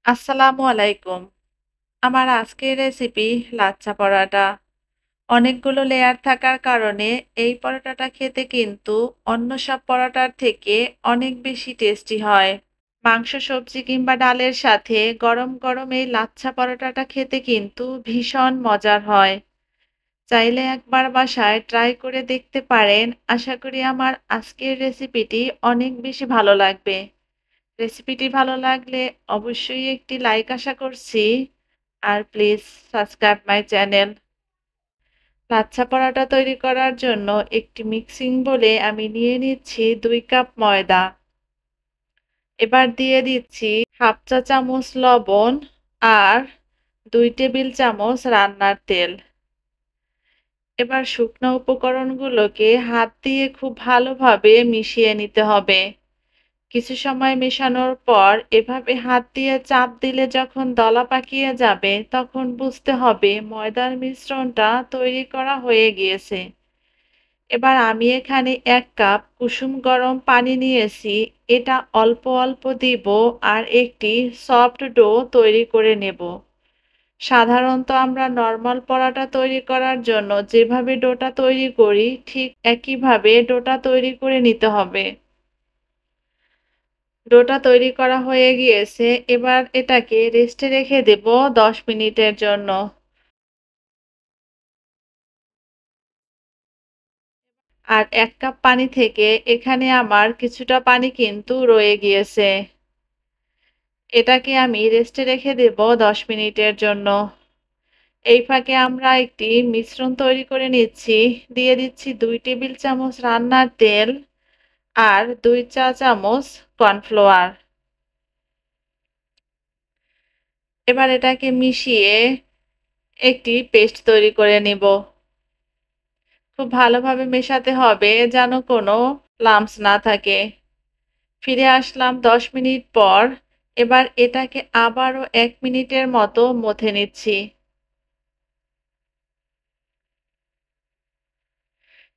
আসসালামু আলাইকুম। আমার আজকের রেসিপি লাচ্ছা পরাটা। অনেকগুলো লেয়ার থাকার কারণে এই পরোটাটা খেতে কিন্তু অন্য সব পরোটার থেকে অনেক বেশি টেস্টি হয়। মাংস, সবজি কিংবা ডালের সাথে গরম গরম এই লাচ্ছা পরোটাটা খেতে কিন্তু ভীষণ মজার হয়। চাইলে একবার বাসায় ট্রাই করে দেখতে পারেন। আশা করি আমার আজকের রেসিপিটি অনেক বেশি ভালো লাগবে। রেসিপিটি ভালো লাগলে অবশ্যই একটি লাইক আশা করছি। আর please subscribe my channel. Lachha paratha তৈরি করার জন্য একটি মিক্সিং বোলে আমি নিয়ে নিচ্ছি ২ কাপ ময়দা। এবার দিয়ে দিচ্ছি হাফ চা চামচ লবণ আর ২ টেবিল চামচ রান্নার তেল। এবার শুকনো উপকরণগুলোকে হাত দিয়ে খুব ভালোভাবে মিশিয়ে নিতে হবে। কিছু সময় মেশানোর পর এভাবে হাত দিয়ে চাপ দিলে যখন দলা পাকিয়ে যাবে তখন বুঝতে হবে ময়দার মিশ্রণটা তৈরি করা হয়ে গিয়েছে। এবার আমি এখানে ১ কাপ কুসুম গরম পানি নিয়েছি। এটা অল্প অল্প দিব আর একটি সফট ডো তৈরি করে নেব। সাধারণত আমরা নরমাল পরাটা তৈরি করার জন্য যেভাবে ডোটা তৈরি করি ঠিক একইভাবে ডোটা তৈরি করে নিতে হবে। ডোটা তৈরি করা হয়ে গিয়েছে। এবার এটাকে রেস্টে রেখে দেব ১০ মিনিটের জন্য। আর ১ কাপ পানি থেকে এখানে আমার কিছুটা পানি কিন্তু রয়ে গিয়েছে। এটাকে আমি রেস্টে রেখে দেব ১০ মিনিটের জন্য। এই ফাঁকে আমরা একটি মিশ্রণ তৈরি করে নিচ্ছি। দিয়ে দিচ্ছি ২ টেবিল চামচ রান্নার তেল আর ২ চা চামচ কর্নফ্লাওয়ার। এবার এটাকে মিশিয়ে একটি পেস্ট তৈরি করে নিব। খুব ভালোভাবে মেশাতে হবে যেন কোনো লাম্পস না থাকে। ফিরে আসলাম ১০ মিনিট পর। এবার এটাকে আবারও ১ মিনিটের মতো মথে নিচ্ছি।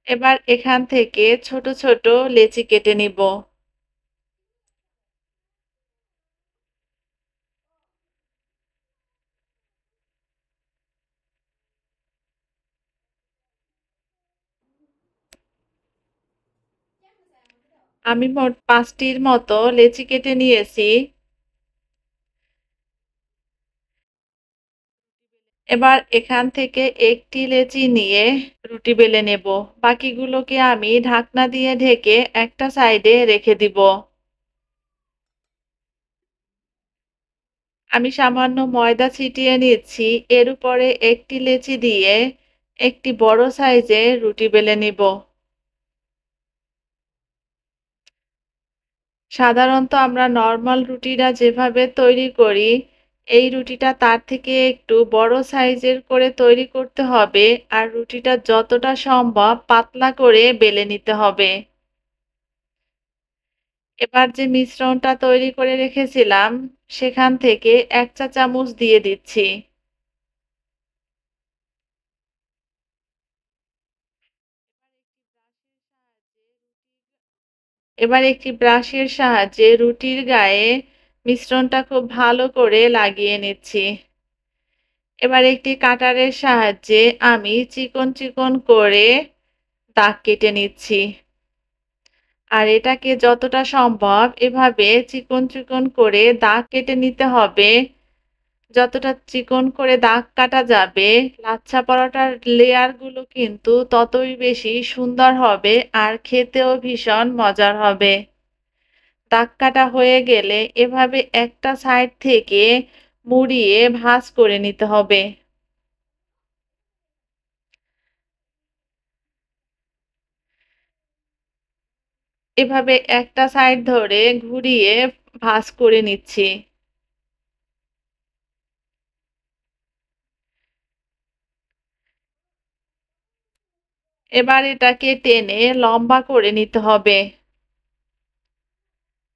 এবার এখান থেকে ছোট ছোট লেচি কেটে নিব। আমি মোট ৫টির মতো লেচি কেটে নিয়েছি। এবার এখান থেকে একটি লেচি নিয়ে রুটি বেলে নেব। বাকিগুলোকে আমি ঢাকনা দিয়ে ঢেকে একটা সাইডে রেখে দিব। আমি সামান্য ময়দা ছিটিয়ে নিচ্ছি। এর উপরে একটি লেচি দিয়ে একটি বড় সাইজের রুটি বেলে নিব। সাধারণত আমরা নরমাল রুটিটা যেভাবে তৈরি করি, এই রুটিটা তার থেকে একটু বড় সাইজের করে তৈরি করতে হবে আর রুটিটা যতটা সম্ভব পাতলা করে বেলে নিতে হবে। এবার যে মিশ্রণটা তৈরি করে রেখেছিলাম, সেখান থেকে ১ চা চামচ দিয়ে দিচ্ছি। এবার একটি ব্রাশের সাহায্যে রুটির গায়ে মিশ্রণটা খুব ভালো করে লাগিয়ে নিচ্ছি। এবার একটি কাটারের সাহায্যে আমি চিকন চিকন করে দাগ কেটে নিচ্ছি। আর এটাকে যতটা সম্ভব এভাবে চিকন চিকন করে দাগ কেটে নিতে হবে। যতটা চিকন করে দাগ কাটা যাবে, লাচ্ছা পরোটার লেয়ারগুলো কিন্তু ততই বেশি সুন্দর হবে আর খেতেও ভীষণ মজার হবে। দাগ কাটা হয়ে গেলে এভাবে একটা সাইড থেকে মুড়িয়ে ভাঁজ করে নিতে হবে। এভাবে একটা সাইড ধরে ঘুরিয়ে ভাঁজ করে নিচ্ছি। এবার এটাকে টেনে লম্বা করে নিতে হবে।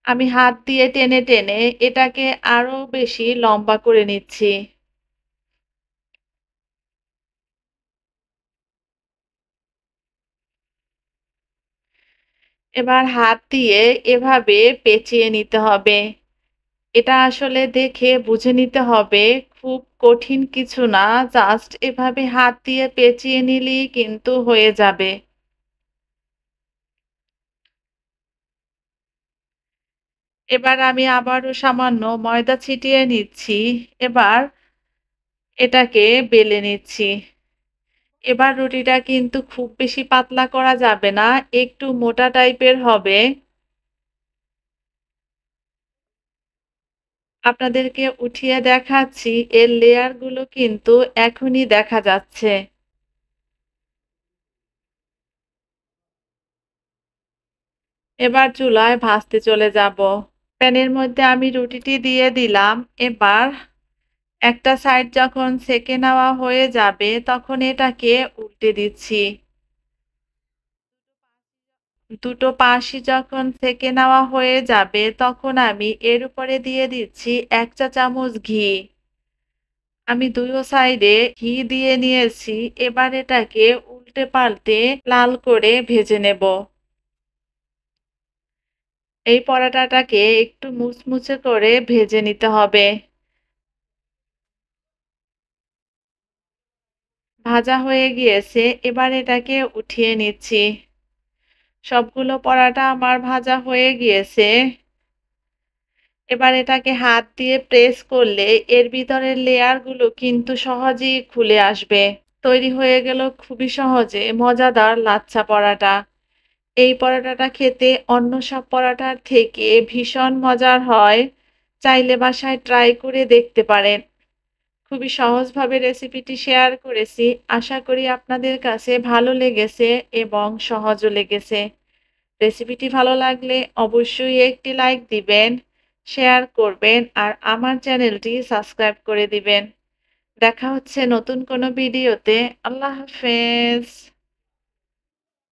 আমি হাত দিয়ে টেনে টেনে এটাকে আরো বেশি লম্বা করে নিচ্ছি। এবার হাত দিয়ে এভাবে পেঁচিয়ে নিতে হবে। এটা আসলে দেখে বুঝে নিতে হবে, খুব কঠিন কিছু না। জাস্ট এভাবে হাত দিয়ে পেঁচিয়ে নিলেই কিন্তু হয়ে যাবে। এবার আমি আবারও সামান্য ময়দা ছিটিয়ে নিচ্ছি। এবার এটাকে বেলে নিচ্ছি। এবার রুটিটা কিন্তু খুব বেশি পাতলা করা যাবে না, একটু মোটা টাইপের হবে। আপনাদেরকে উঠিয়ে দেখাচ্ছি, এর লেয়ারগুলো কিন্তু এখনই দেখা যাচ্ছে। এবার চুলায় ভাজতে চলে যাব। প্যানের মধ্যে আমি রুটিটি দিয়ে দিলাম। এবার একটা সাইড যখন সেঁকে নেওয়া হয়ে যাবে, তখন এটাকে উল্টে দিচ্ছি। দুটো পাশই যখন সেঁকে নেওয়া হয়ে যাবে, তখন আমি এর উপরে দিয়ে দিচ্ছি ১ চা চামচ ঘি। আমি ২ সাইডে ঘি দিয়ে নিয়েছি। এবার এটাকে উল্টে পাল্টে লাল করে ভেজে নেব। এই পরোটাটাকে একটু মুচমুচে করে ভেজে নিতে হবে। ভাজা হয়ে গিয়েছে, এবার এটাকে উঠিয়ে নিচ্ছি। সবগুলো পরাটা আমার ভাজা হয়ে গিয়েছে। এবার এটাকে হাত দিয়ে প্রেস করলে এর ভিতরের লেয়ারগুলো কিন্তু সহজেই খুলে আসবে। তৈরি হয়ে গেল খুবই সহজে মজাদার লাচ্ছা পরাটা। এই পরাটাটা খেতে অন্য সব পরাটার থেকে ভীষণ মজার হয়। চাইলে বাসায় ট্রাই করে দেখতে পারেন। খুবই সহজভাবে রেসিপিটি শেয়ার করেছি। আশা করি আপনাদের কাছে ভালো লেগেছে এবং সহজও লেগেছে। রেসিপিটি ভালো লাগলে অবশ্যই একটি লাইক দিবেন, শেয়ার করবেন আর আমার চ্যানেলটি সাবস্ক্রাইব করে দিবেন। দেখা হচ্ছে নতুন কোনো ভিডিওতে। আল্লাহ হাফেজ।